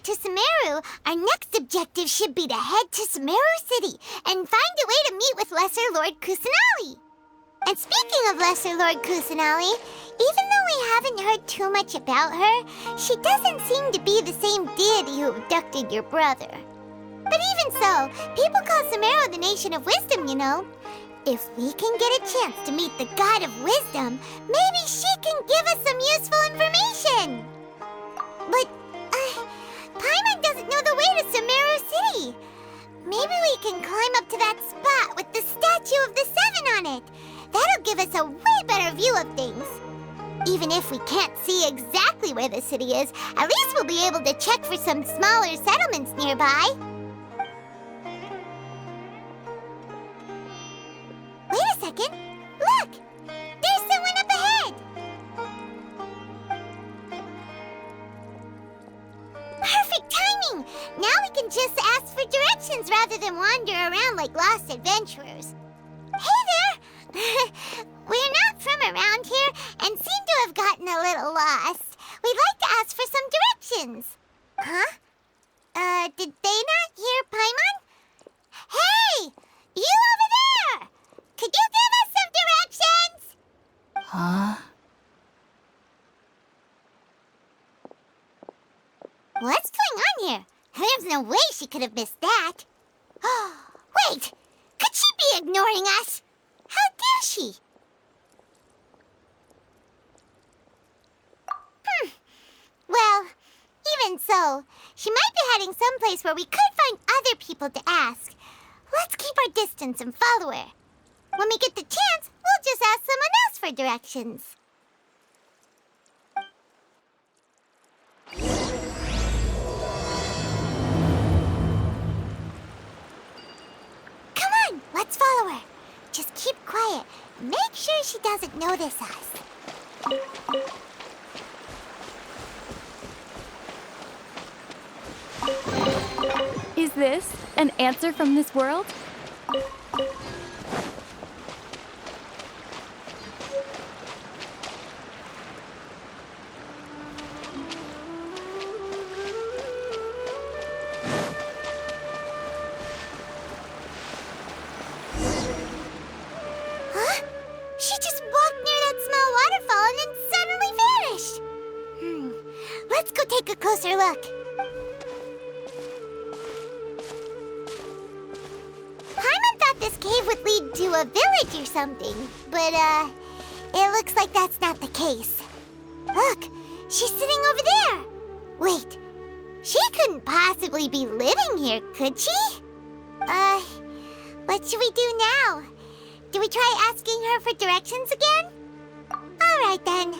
to Sumeru, our next objective should be to head to Sumeru City and find a way to meet with Lesser Lord Kusanali. And speaking of Lesser Lord Kusanali, even though we haven't heard too much about her, she doesn't seem to be the same deity who abducted your brother. But even so, people call Sumeru the Nation of Wisdom, you know. If we can get a chance to meet the God of Wisdom, maybe she can give us some useful information. But, Paimon doesn't know the way to Sumeru City. Maybe we can climb up to that spot with the statue of the Seven on it. That'll give us a way better view of things. Even if we can't see exactly where the city is, at least we'll be able to check for some smaller settlements nearby. Wait a second. Look! There's someone up ahead! Perfect timing! Now we can just ask for directions rather than wander around like lost adventurers. Hey there! We're not from around here and seem to have gotten a little lost. We'd like to ask for some directions. Huh? Did they not hear Paimon? Hey! You over there! Could you give us some directions? Huh? What's going on here? There's no way she could have missed that. Wait! Could she be ignoring us? How dare she? Well, even so, she might be heading someplace where we could find other people to ask. Let's keep our distance and follow her. When we get the chance, we'll just ask someone else for directions. Come on, let's follow her. Just keep quiet and make sure she doesn't notice us. Is this an answer from this world? Huh? She just walked near that small waterfall and then suddenly vanished. Let's go take a closer look. Paimon thought this cave would lead to a village or something, but, it looks like that's not the case. Look, she's sitting over there. Wait, she couldn't possibly be living here, could she? What should we do now? Do we try asking her for directions again? All right, then.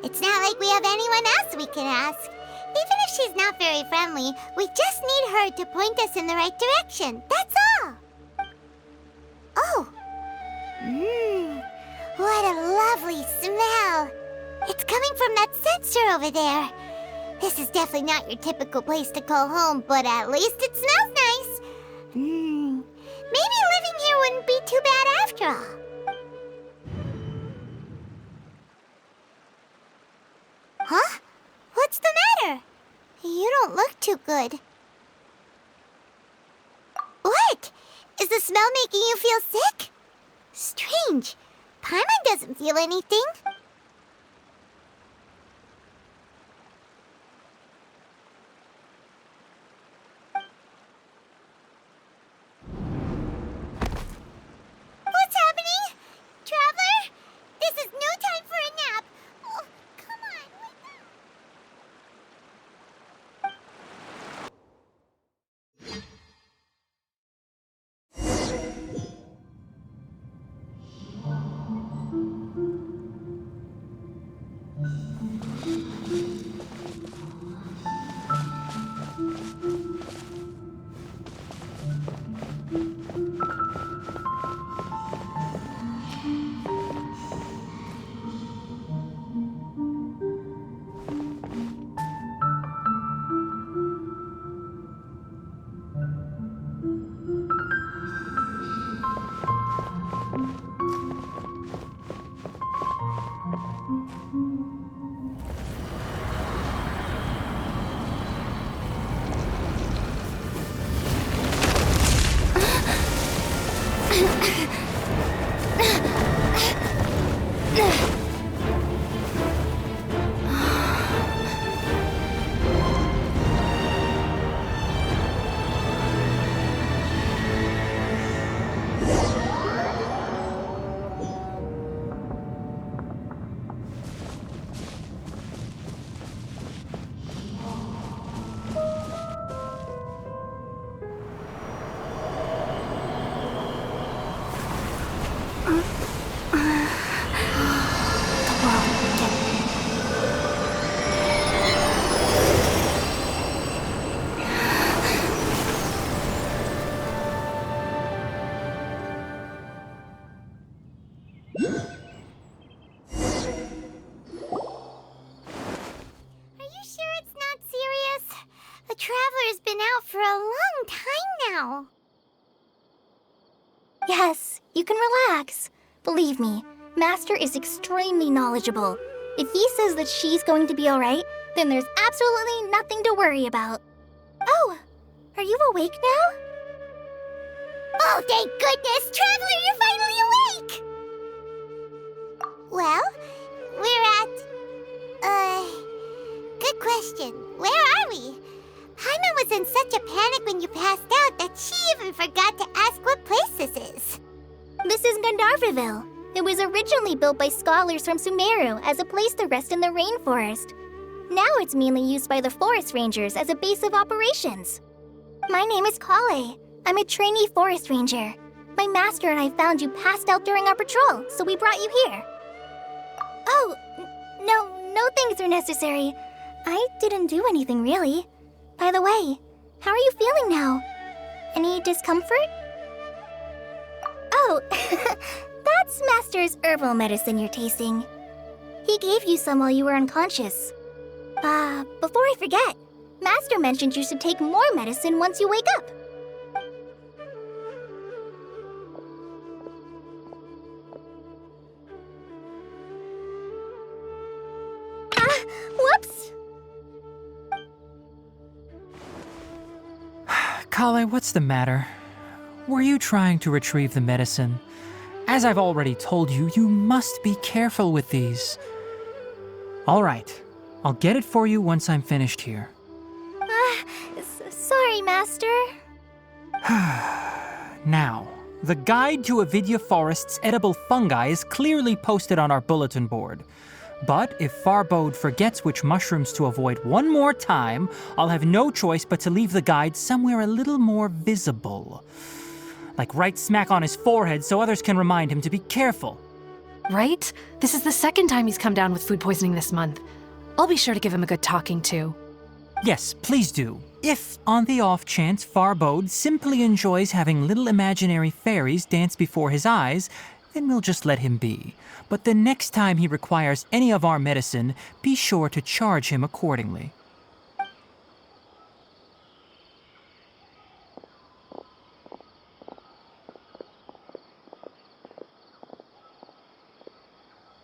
It's not like we have anyone else we can ask. Even if she's not very friendly, we just need her to point us in the right direction. That's all. Oh. What a lovely smell. It's coming from that sensor over there. This is definitely not your typical place to call home, but at least it smells nice. Maybe living here wouldn't be too bad after all. Huh? What's the matter? You don't look too good. What? Is the smell making you feel sick? Strange. Paimon doesn't feel anything. What's happening? Traveler? This is no time for a nap. Oh, come on, wake up. been out for a long time now. Yes, you can relax. Believe me, Master is extremely knowledgeable. If he says that she's going to be alright, then there's absolutely nothing to worry about. Oh, are you awake now? Oh, thank goodness! Traveler, you're finally awake! Well, we're at... Good question. Where are we? Paimon was in such a panic when you passed out that she even forgot to ask what place this is. This is Gandharvaville. It was originally built by scholars from Sumeru as a place to rest in the rainforest. Now it's mainly used by the forest rangers as a base of operations. My name is Kale. I'm a trainee forest ranger. My master and I found you passed out during our patrol, so we brought you here. Oh, no thanks are necessary. I didn't do anything really. By the way, how are you feeling now? Any discomfort? Oh, that's Master's herbal medicine you're tasting. He gave you some while you were unconscious. Before I forget, Master mentioned you should take more medicine once you wake up. Whoops! Kale, what's the matter? Were you trying to retrieve the medicine? As I've already told you, you must be careful with these. All right, I'll get it for you once I'm finished here. Sorry, Master. Now, the guide to Avidya Forest's edible fungi is clearly posted on our bulletin board. But if Farbode forgets which mushrooms to avoid one more time, I'll have no choice but to leave the guide somewhere a little more visible. Like right smack on his forehead so others can remind him to be careful. Right? This is the second time he's come down with food poisoning this month. I'll be sure to give him a good talking to. Yes, please do. If, on the off chance, Farbode simply enjoys having little imaginary fairies dance before his eyes, then we'll just let him be. But the next time he requires any of our medicine, be sure to charge him accordingly.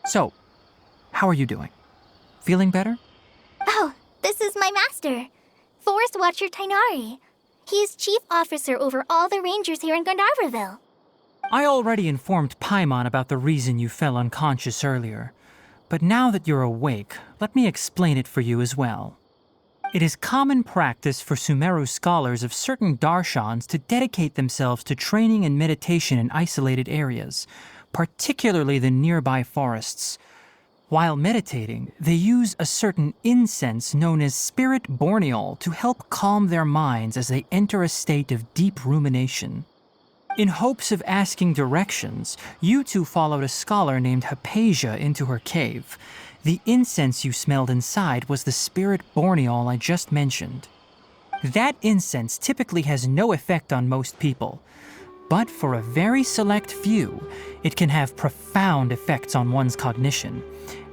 So, how are you doing? Feeling better? Oh, this is my master, Forest Watcher Tainari. He is chief officer over all the rangers here in Gandharvaville. I already informed Paimon about the reason you fell unconscious earlier. But now that you're awake, let me explain it for you as well. It is common practice for Sumeru scholars of certain darshans to dedicate themselves to training and meditation in isolated areas, particularly the nearby forests. While meditating, they use a certain incense known as spirit borneol to help calm their minds as they enter a state of deep rumination. In hopes of asking directions, you two followed a scholar named Hypatia into her cave. The incense you smelled inside was the spirit borneol I just mentioned. That incense typically has no effect on most people, but for a very select few, it can have profound effects on one's cognition,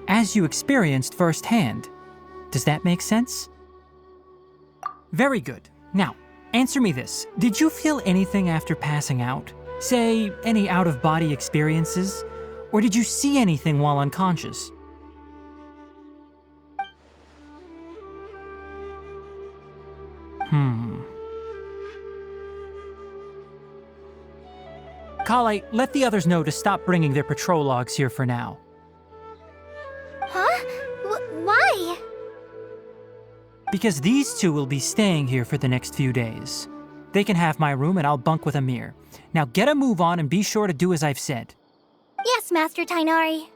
as you experienced firsthand. Does that make sense? Very good. Now, answer me this. Did you feel anything after passing out? Say, any out-of-body experiences? Or did you see anything while unconscious? Kale, let the others know to stop bringing their patrol logs here for now. Huh? Why? Because these two will be staying here for the next few days. They can have my room and I'll bunk with Amir. Now get a move on and be sure to do as I've said. Yes, Master Tainari.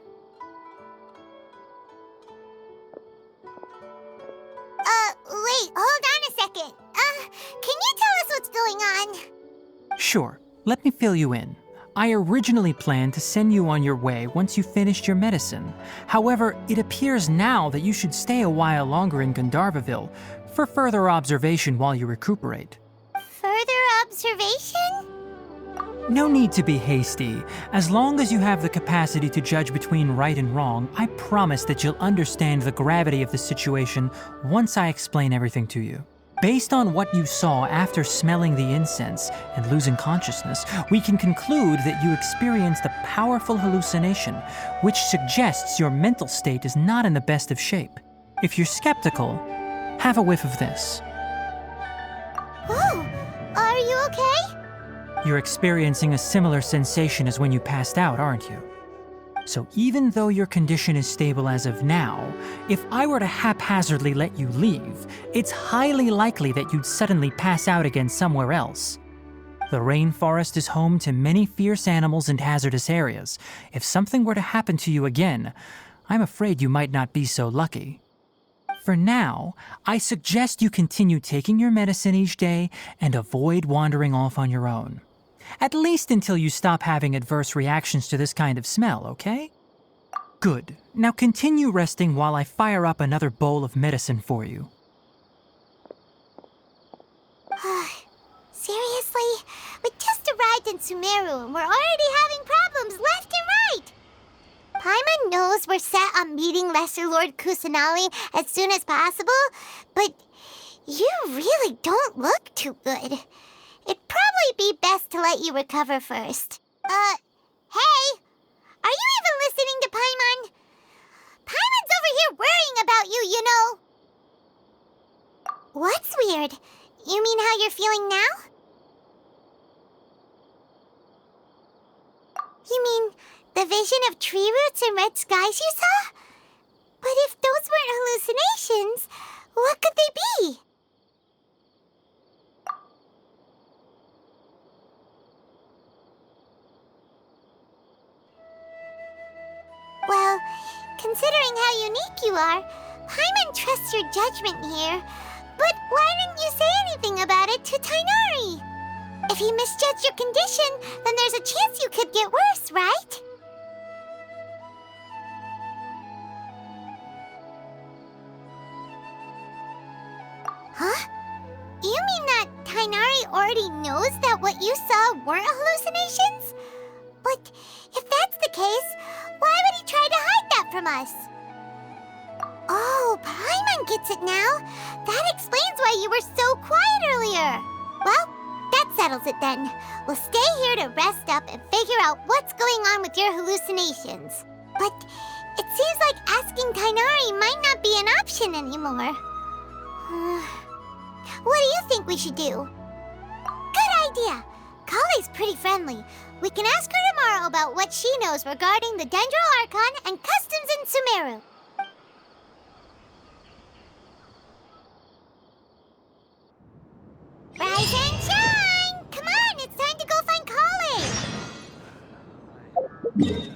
Wait, hold on a second. Can you tell us what's going on? Sure, let me fill you in. I originally planned to send you on your way once you finished your medicine. However, it appears now that you should stay a while longer in Gandharvaville for further observation while you recuperate. Further observation? No need to be hasty. As long as you have the capacity to judge between right and wrong, I promise that you'll understand the gravity of the situation once I explain everything to you. Based on what you saw after smelling the incense and losing consciousness, we can conclude that you experienced a powerful hallucination, which suggests your mental state is not in the best of shape. If you're skeptical, have a whiff of this. Oh, are you okay? You're experiencing a similar sensation as when you passed out, aren't you? So even though your condition is stable as of now, if I were to haphazardly let you leave, it's highly likely that you'd suddenly pass out again somewhere else. The rainforest is home to many fierce animals and hazardous areas. If something were to happen to you again, I'm afraid you might not be so lucky. For now, I suggest you continue taking your medicine each day and avoid wandering off on your own. At least until you stop having adverse reactions to this kind of smell, okay? Good. Now continue resting while I fire up another bowl of medicine for you. Seriously? We just arrived in Sumeru and we're already having problems left and right! Paimon knows we're set on meeting Lesser Lord Kusanali as soon as possible, but you really don't look too good. It'd probably be best to let you recover first. Hey! Are you even listening to Paimon? Paimon's over here worrying about you, you know! What's weird? You mean how you're feeling now? You mean the vision of tree roots and red skies you saw? But if those weren't hallucinations, what could they be? Well, considering how unique you are, Paimon trusts your judgment here. But why didn't you say anything about it to Tainari? If he misjudged your condition, then there's a chance you could get worse, right? Huh? You mean that Tainari already knows that what you saw weren't hallucinations? But if that's the case, why would he try to hide that from us? Oh, Paimon gets it now. That explains why you were so quiet earlier. Well, that settles it then. We'll stay here to rest up and figure out what's going on with your hallucinations. But it seems like asking Tainari might not be an option anymore. What do you think we should do? Good idea. Kale's pretty friendly. We can ask her tomorrow about what she knows regarding the Dendro Archon and customs in Sumeru. Rise and shine! Come on, it's time to go find Kale!